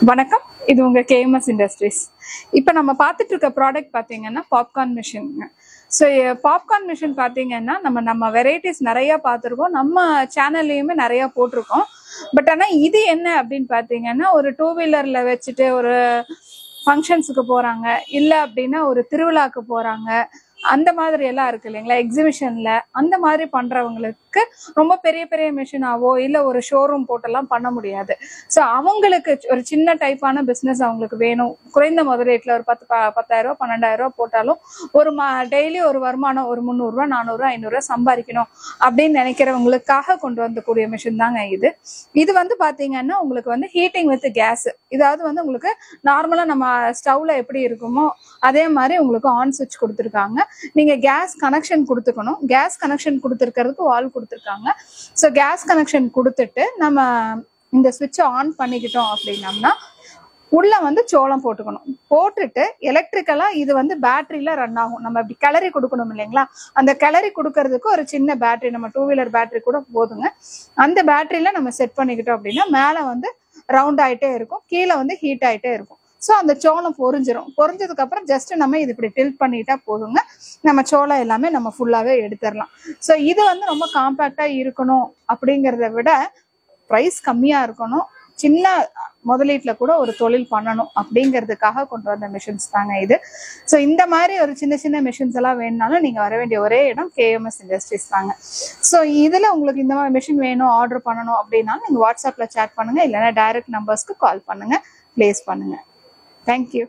வணக்கம், இது உங்க கேஎம்எஸ் இண்டஸ்ட்ரீஸ். இப்போ நம்ம பார்த்துட்டு இருக்க ப்ராடக்ட் பார்த்தீங்கன்னா popcorn machine. So popcorn machine பார்த்தீங்கன்னா நம்ம வெரைட்டிஸ் நிறைய பார்த்துருக்கோம், நம்ம சேனல்லையுமே நிறைய போட்டிருக்கோம். பட் ஆனால் இது என்ன அப்படின்னு பார்த்தீங்கன்னா, ஒரு 2 வீலரில் வச்சுட்டு ஒரு ஃபங்க்ஷன்ஸுக்கு போகிறாங்க, இல்லை அப்படின்னா ஒரு திருவிழாக்கு போகிறாங்க, அந்த மாதிரி எல்லாம் இருக்கு இல்லைங்களா, எக்ஸிபிஷன்ல அந்த மாதிரி பண்றவங்களுக்கு ரொம்ப பெரிய பெரிய மிஷினாவோ இல்லை ஒரு ஷோரூம் போட்டெல்லாம் பண்ண முடியாது. ஸோ அவங்களுக்கு ஒரு சின்ன டைப்பான பிஸ்னஸ் அவங்களுக்கு வேணும், குறைந்த முதலீட்டில் ஒரு 10,000 ரூபா 12,000 ரூபா போட்டாலும் ஒரு டெய்லி ஒரு வருமானம் ஒரு 300 ரூபா 400 ரூபா 500 ரூபா சம்பாதிக்கணும் அப்படின்னு நினைக்கிறவங்களுக்காக கொண்டு வரக்கூடிய மிஷின் தாங்க இது. இது வந்து பாத்தீங்கன்னா உங்களுக்கு வந்து ஹீட்டிங் வித் கேஸ். இதாவது வந்து உங்களுக்கு நார்மலா நம்ம ஸ்டவ்ல எப்படி இருக்குமோ அதே மாதிரி உங்களுக்கு ஆன் சுவிட்ச் கொடுத்துருக்காங்க. நீங்க கேஸ் கனெக்ஷன் கொடுத்துக்கணும். கேஸ் கனெக்ஷன் கொடுத்துருக்கிறதுக்கு வால் கொடுத்துருக்காங்க. ஸோ கேஸ் கனெக்ஷன் கொடுத்துட்டு நம்ம இந்த சுவிட்சை ஆன் பண்ணிக்கிட்டோம் அப்படின்னம்னா உள்ள வந்து சோளம் போட்டுக்கணும். போட்டுட்டு எலக்ட்ரிக்கலா இது வந்து பேட்டரியில ரன் ஆகும். நம்ம இப்படி கிளறி கொடுக்கணும் இல்லைங்களா, அந்த கிளறி கொடுக்கறதுக்கு ஒரு சின்ன பேட்டரி, நம்ம 2 வீலர் பேட்டரி கூட போதுங்க. அந்த பேட்டரியில நம்ம செட் பண்ணிக்கிட்டோம் அப்படின்னா மேலே வந்து ரவுண்ட் ஆயிட்டே இருக்கும், கீழே வந்து ஹீட் ஆயிட்டே இருக்கும். ஸோ அந்த சோளம் பொரிஞ்சிடும். பொரிஞ்சதுக்கு அப்புறம் ஜஸ்ட் நம்ம இது இப்படி டில்ட் பண்ணிட்டா போதுங்க, நம்ம சோளம் எல்லாமே நம்ம ஃபுல்லாவே எடுத்துடலாம். ஸோ இது வந்து ரொம்ப காம்பேக்டா இருக்கணும் அப்படிங்கிறத விட ப்ரைஸ் கம்மியா இருக்கணும், சின்ன முதலீட்டுல கூட ஒரு தொழில் பண்ணணும் அப்படிங்கிறதுக்காக கொண்டு வந்த மிஷின்ஸ் தாங்க இது. ஸோ இந்த மாதிரி ஒரு சின்ன சின்ன மிஷின்ஸ் எல்லாம் வேணும்னாலும் நீங்க வர வேண்டிய ஒரே இடம் கேஎம்எஸ் இண்டஸ்ட்ரீஸ் தாங்க. ஸோ இதுல உங்களுக்கு இந்த மாதிரி மிஷின் வேணும், ஆர்டர் பண்ணணும் அப்படின்னாலும் நீங்க வாட்ஸ்அப்ல சேட் பண்ணுங்க, இல்லைன்னா டைரக்ட் நம்பர்ஸ்க்கு கால் பண்ணுங்க, பிளேஸ் பண்ணுங்க. Thank you.